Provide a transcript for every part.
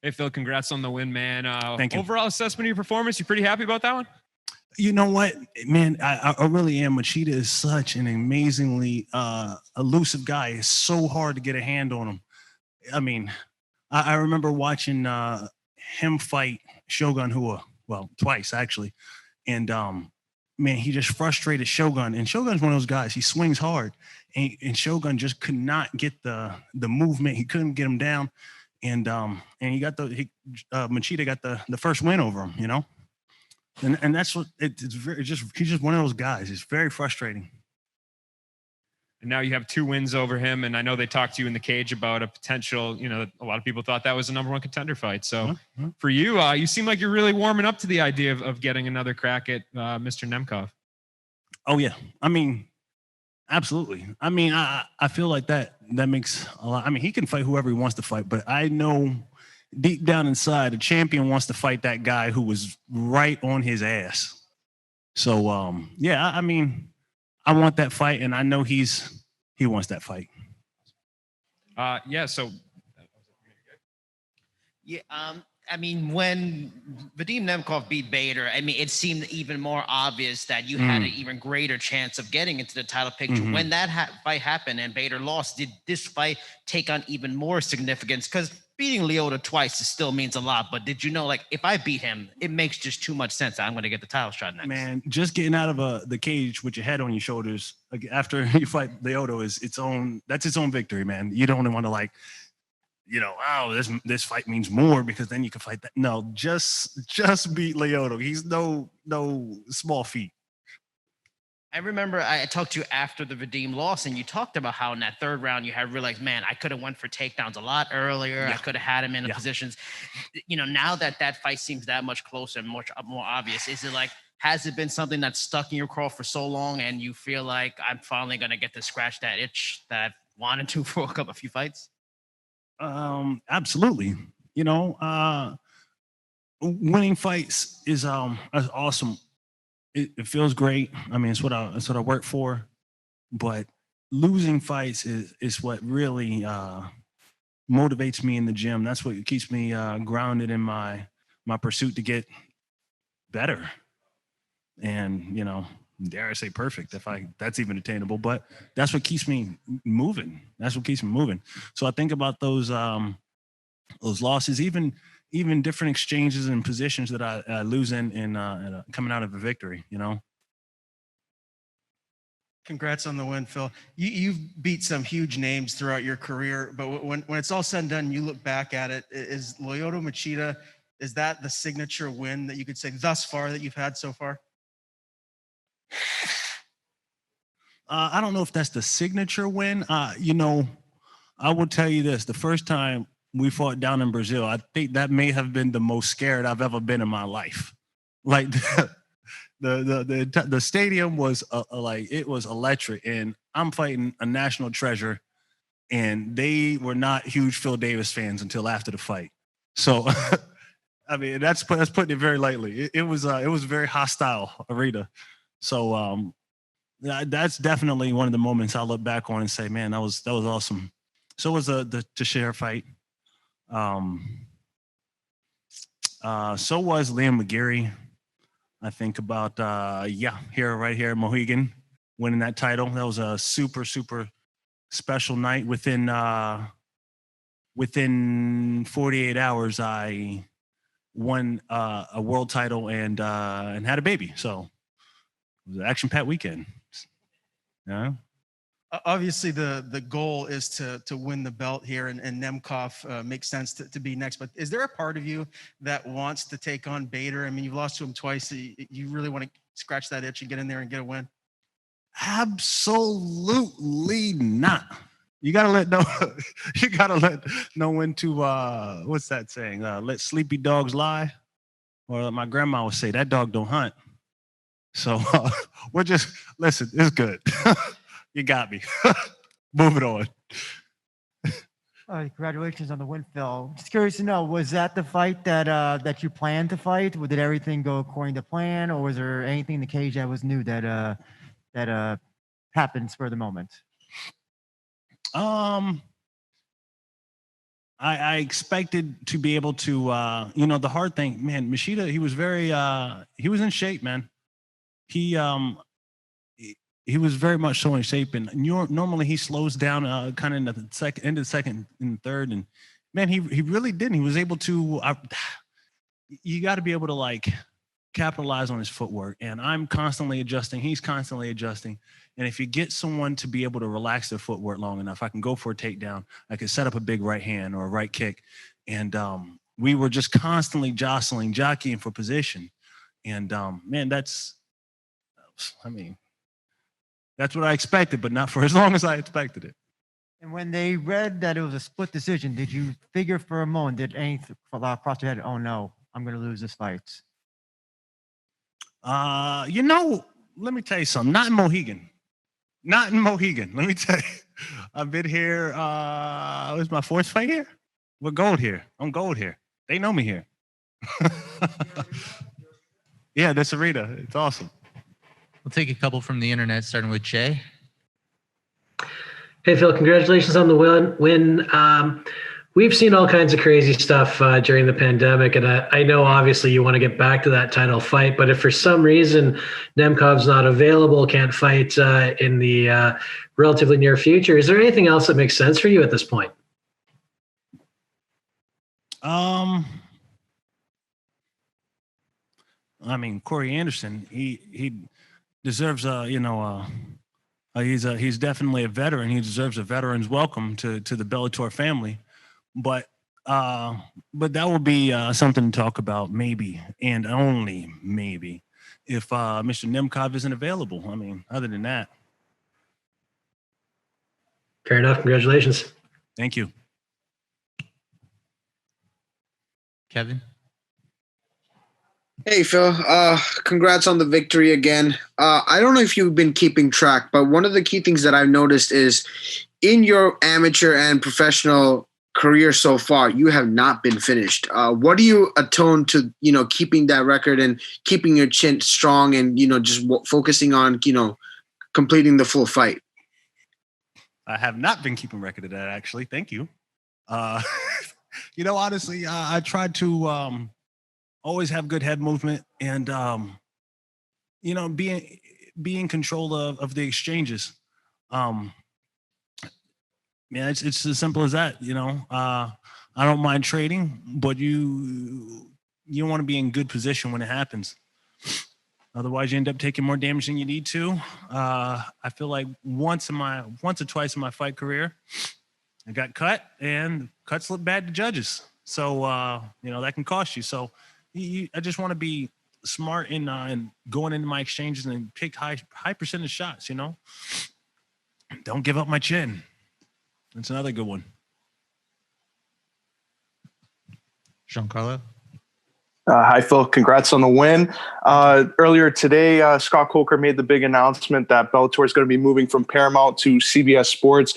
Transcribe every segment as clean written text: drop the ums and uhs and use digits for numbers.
Hey, Phil, congrats on the win, man. Thank you. Overall assessment of your performance, you pretty happy about that one? You know what, man? I really am. Machida is such an amazingly elusive guy. It's so hard to get a hand on him. I mean, I remember watching him fight Shogun Hua, well, twice actually, and man, he just frustrated Shogun. And Shogun's one of those guys. He swings hard, and Shogun just could not get the movement. He couldn't get him down, and he got Machida got the first win over him. You know. And that's what it's very he's just one of those guys. It's very frustrating. And now you have 2 wins over him. And I know they talked to you in the cage about a potential, a lot of people thought that was a #1 contender fight. So for you, you seem like you're really warming up to the idea of getting another crack at Mr. Nemkov. Oh yeah. I mean, absolutely. I mean, I feel like that makes a lot. I mean, he can fight whoever he wants to fight, but I know deep down inside, a champion wants to fight that guy who was right on his ass. So, yeah, I mean, I want that fight, and I know he wants that fight. Yeah. So, yeah. I mean, when Vadim Nemkov beat Bader, I mean, it seemed even more obvious that you had an even greater chance of getting into the title picture. When that fight happened and Bader lost, did this fight take on even more significance? Because beating Lyoto twice still means a lot, but did you know, like, if I beat him, it makes just too much sense that I'm going to get the title shot next. Man, just getting out of the cage with your head on your shoulders after you fight Lyoto is that's its own victory, man. You don't want to oh, this fight means more because then you can fight that. No, just beat Lyoto. He's no small feat. I remember I talked to you after the Vadim loss, and you talked about how in that 3rd round you had realized, man, I could have went for takedowns a lot earlier. Yeah. I could have had him in the positions. Now that fight seems that much closer and much more obvious, is it like, has it been something that's stuck in your craw for so long and you feel like I'm finally going to get to scratch that itch that I've wanted to for a few fights? Absolutely. Winning fights is awesome. It feels great. I mean, it's what I work for. But losing fights is what really motivates me in the gym. That's what keeps me grounded in my pursuit to get better. And dare I say perfect, that's even attainable. But that's what keeps me moving. So I think about those losses, even different exchanges and positions that I lose in coming out of a victory. Congrats on the win, Phil. You've beat some huge names throughout your career, but when it's all said and done, you look back at it. Is Lyoto Machida, is that the signature win that you could say thus far that you've had so far? I don't know if that's the signature win. I will tell you this: the first time we fought down in Brazil, I think that may have been the most scared I've ever been in my life. Like the stadium was it was electric, and I'm fighting a national treasure, and they were not huge Phil Davis fans until after the fight. So, I mean, that's putting it very lightly. It was a very hostile arena. So that's definitely one of the moments I look back on and say, man, that was awesome. So was the Teixeira fight. So was Liam McGeary. I think about right here Mohegan winning that title. That was a super special night. Within 48 hours, I won a world title and had a baby. So it was an action-packed weekend. Yeah. Obviously, the goal is to win the belt here, and Nemkov makes sense to be next. But is there a part of you that wants to take on Bader? I mean, you've lost to him twice. So you really want to scratch that itch and get in there and get a win? Absolutely not. You gotta let know when to what's that saying? Let sleepy dogs lie, or my grandma would say that dog don't hunt. So we're just listen. It's good. You got me. Moving on. Congratulations on the win, Phil. Just curious to know, was that the fight that you planned to fight? Or did everything go according to plan, or was there anything in the cage that was new that happened for the moment? I expected to be able to, the hard thing, man, Machida, he was he was in shape, man. He was very much so in shape, and normally he slows down kind of in the end of the second and third, and man, he really didn't. He was able to. You got to be able to like capitalize on his footwork, and I'm constantly adjusting. He's constantly adjusting, and if you get someone to be able to relax their footwork long enough, I can go for a takedown. I could set up a big right hand or a right kick, and we were just constantly jockeying for position, and man, that's what I expected, but not for as long as I expected it. And when they read that it was a split decision, did you figure for a moment, did anything cross your head? Oh no, I'm going to lose this fight. Let me tell you something. Not in Mohegan. Let me tell you. I've been here. It was my fourth fight here. We're gold here. I'm gold here. They know me here. Yeah, that's Arita. It's awesome. We'll take a couple from the internet, starting with Jay. Hey, Phil, congratulations on the win. We've seen all kinds of crazy stuff during the pandemic, and I know obviously you want to get back to that title fight, but if for some reason Nemkov's not available, can't fight in the relatively near future, is there anything else that makes sense for you at this point? Corey Anderson, he deserves he's definitely a veteran. He deserves a veteran's welcome to the Bellator family. But that will be something to talk about, maybe, and only maybe, if Mr. Nemkov isn't available. Other than that. Fair enough. Congratulations. Thank you. Kevin? Hey, Phil. Congrats on the victory again. I don't know if you've been keeping track, but one of the key things that I've noticed is in your amateur and professional career so far, you have not been finished. What do you atone to, keeping that record and keeping your chin strong and, just focusing on, completing the full fight? I have not been keeping record of that, actually. Thank you. Honestly, I tried to always have good head movement and, be in control of the exchanges. It's as simple as that. I don't mind trading, but you want to be in good position when it happens. Otherwise, you end up taking more damage than you need to. I feel like once or twice in my fight career, I got cut, and cuts look bad to judges. So that can cost you. So I just want to be smart in going into my exchanges and pick high percentage shots. Don't give up my chin. That's another good one. Giancarlo? Hi, Phil. Congrats on the win. Earlier today, Scott Coker made the big announcement that Bellator is going to be moving from Paramount to CBS Sports.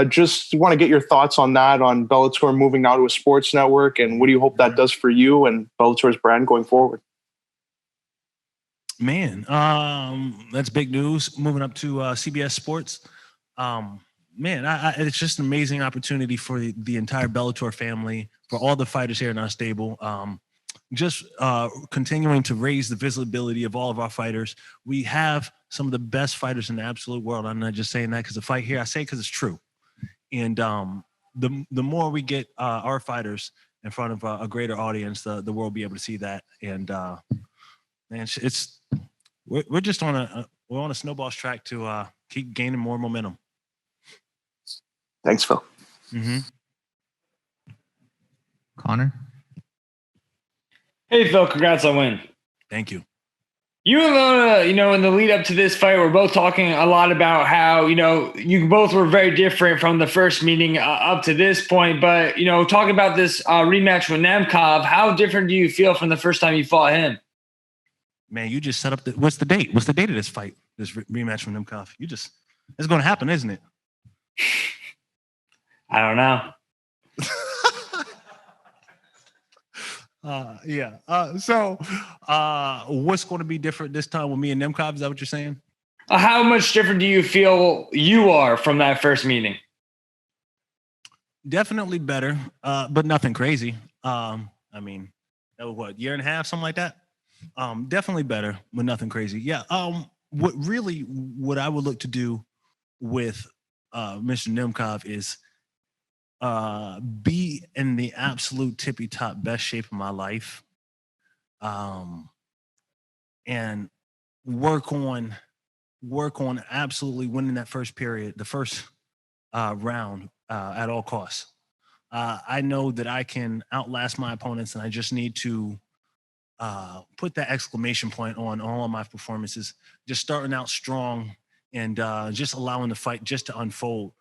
Just want to get your thoughts on that, on Bellator moving now to a sports network, and what do you hope that does for you and Bellator's brand going forward? Man, that's big news. Moving up to CBS Sports. It's just an amazing opportunity for the entire Bellator family, for all the fighters here in our stable. Just continuing to raise the visibility of all of our fighters. We have some of the best fighters in the absolute world. I'm not just saying that because the fight here, I say it because it's true. And the more we get our fighters in front of a greater audience, the world will be able to see that. And we're just on a snowball's track to keep gaining more momentum. Thanks, Phil. Mm-hmm. Connor? Hey, Phil, congrats on win. Thank you. You and Lona, in the lead up to this fight, we're both talking a lot about how, you both were very different from the first meeting up to this point. But, talking about this rematch with Nemkov, how different do you feel from the first time you fought him? Man, you just set up what's the date? What's the date of this fight, this rematch with Nemkov? It's going to happen, isn't it? I don't know. What's going to be different this time with me and Nemkov? Is that what you're saying? How much different do you feel you are from that first meeting? Definitely better, but nothing crazy. I mean, that was what, year and a half, something like that. Definitely better, but nothing crazy. Yeah. What I would look to do with Mr. Nemkov is be in the absolute tippy top best shape of my life, and work on absolutely winning that first period, the first round at all costs. I know that I can outlast my opponents, and I just need to put that exclamation point on all of my performances. Just starting out strong and just allowing the fight just to unfold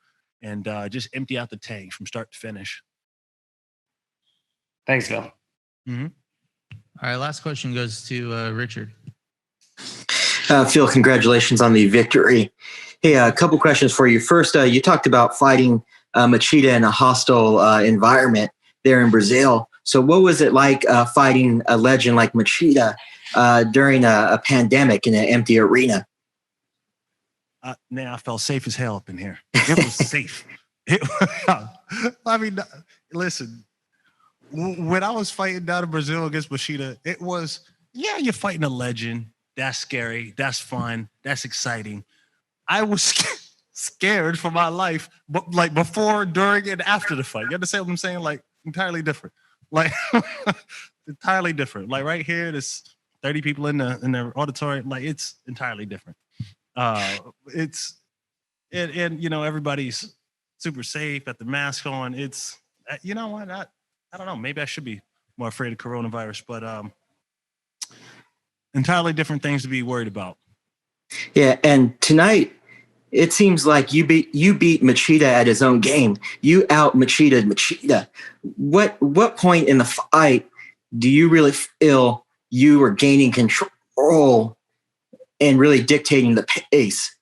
and just empty out the tank from start to finish. Thanks, Phil. All right, last question goes to Richard. Phil, congratulations on the victory. Hey, a couple questions for you. First, you talked about fighting Machida in a hostile environment there in Brazil. So what was it like fighting a legend like Machida during a pandemic in an empty arena? I felt safe as hell up in here. It was safe. I mean, listen, when I was fighting down in Brazil against Machida, it was, yeah, you're fighting a legend. That's scary. That's fun. That's exciting. I was scared for my life, but like before, during, and after the fight. You understand what I'm saying? Like entirely different. Like entirely different. Like right here, there's 30 people in the auditorium. Like it's entirely different. And you know, everybody's super safe, got the mask on. It's, you know what? I don't know. Maybe I should be more afraid of coronavirus, but entirely different things to be worried about. Yeah, and tonight it seems like you beat Machida at his own game. You out Machida. What point in the fight do you really feel you were gaining control and really dictating the pace?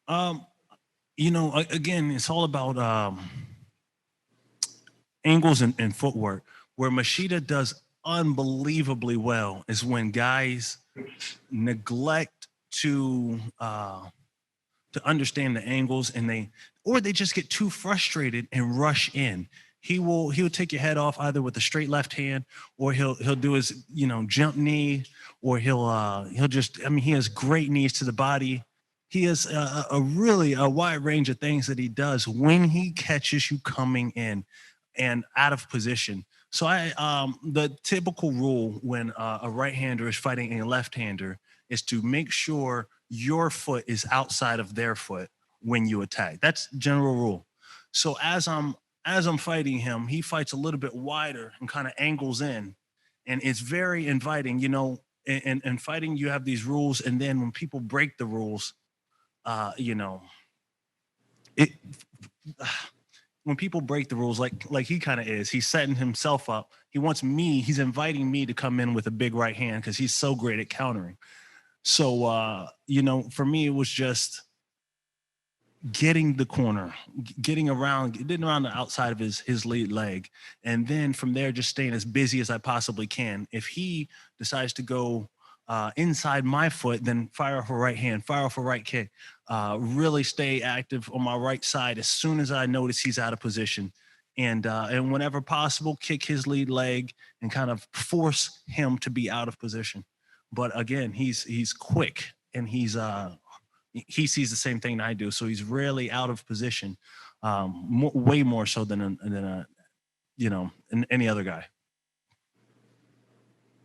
You know, again, it's all about angles and footwork. Where Machida does unbelievably well is when guys neglect to understand the angles, and they just get too frustrated and rush in. He'll take your head off either with a straight left hand, or he'll do his, you know, jump knee, or he'll just, I mean, he has great knees to the body. He has a really wide range of things that he does when he catches you coming in and out of position. So the typical rule when a right-hander is fighting a left-hander is to make sure your foot is outside of their foot when you attack. That's general rule. So as I'm fighting him, he fights a little bit wider and kind of angles in, and it's very inviting. You know, in fighting, you have these rules, and then when people break the rules, you know, when people break the rules, like he kind of is, he's setting himself up. He's inviting me to come in with a big right hand because he's so great at countering. So, you know, for me, it was just getting the corner, getting around the outside of his lead leg. And then from there, just staying as busy as I possibly can. If he decides to go inside my foot, then fire off a right hand, fire off a right kick, really stay active on my right side as soon as I notice he's out of position. And whenever possible, kick his lead leg and kind of force him to be out of position. But again, he's quick, and he sees the same thing I do. So he's rarely out of position, way more so than you know, any other guy.